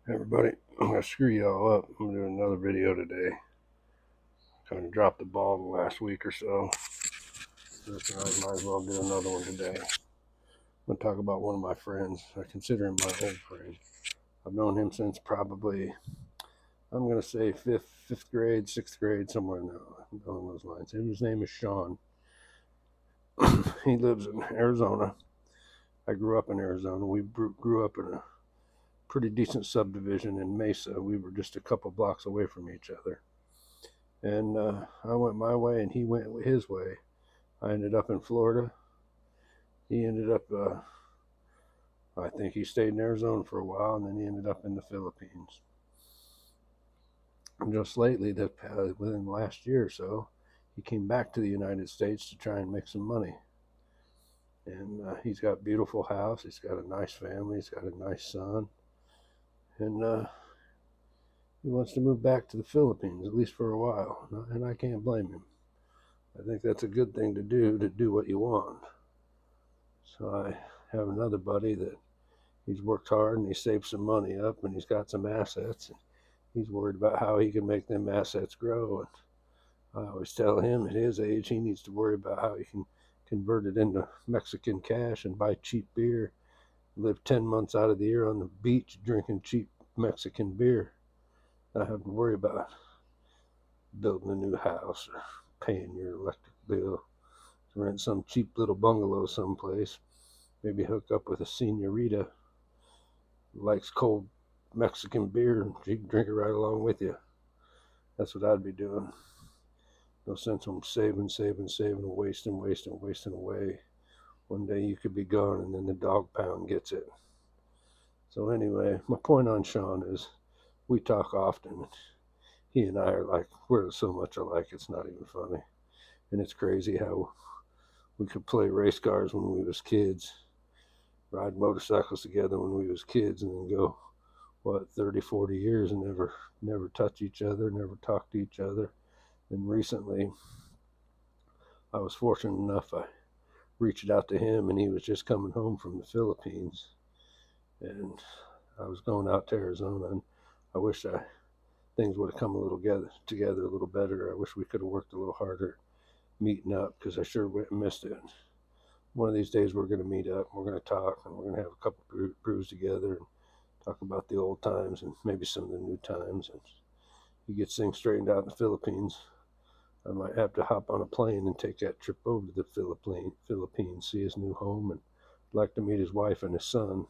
Everybody, I'm gonna screw y'all up. I'm gonna do another video today. Kind of dropped the ball the last week or so. So I might as well do another one today. I'm gonna talk about one of my friends. I consider him my old friend. I've known him since probably, I'm gonna say fifth grade, sixth grade, somewhere along those lines. His name is Sean. He lives in Arizona. I grew up in Arizona. We grew up in a pretty decent subdivision in Mesa. We were just a couple blocks away from each other. And I went my way and he went his way. I ended up in Florida. He ended up, I think he stayed in Arizona for a while, and then he ended up in the Philippines. And just lately, within the last year or so, he came back to the United States to try and make some money. And he's got a beautiful house. He's got a nice family. He's got a nice son. And he wants to move back to the Philippines, at least for a while. And I can't blame him. I think that's a good thing to do what you want. So I have another buddy that he's worked hard and he saved some money up and he's got some assets. And he's worried about how he can make them assets grow. And I always tell him at his age he needs to worry about how he can convert it into Mexican cash and buy cheap beer, live 10 months out of the year on the beach drinking cheap Mexican beer. Not having to worry about building a new house or paying your electric bill, to rent some cheap little bungalow someplace, maybe hook up with a senorita who likes cold Mexican beer and she can drink it right along with you. That's what I'd be doing. No sense in saving, and wasting away. One day you could be gone and then the dog pound gets it. So anyway, my point on Sean is we talk often. He and I are like, we're so much alike, it's not even funny. And it's crazy how we could play race cars when we was kids, ride motorcycles together when we was kids, and then go, 30, 40 years and never touch each other, never talk to each other. And recently, I was fortunate enough, I reached out to him, and he was just coming home from the Philippines. And I was going out to Arizona, and I wish things would have come a little together a little better. I wish we could have worked a little harder meeting up, because I sure missed it. One of these days we're going to meet up, we're going to talk, and we're going to have a couple brews together and talk about the old times and maybe some of the new times. And he gets things straightened out in the Philippines, I might have to hop on a plane and take that trip over to the Philippines, see his new home, and I'd like to meet his wife and his son.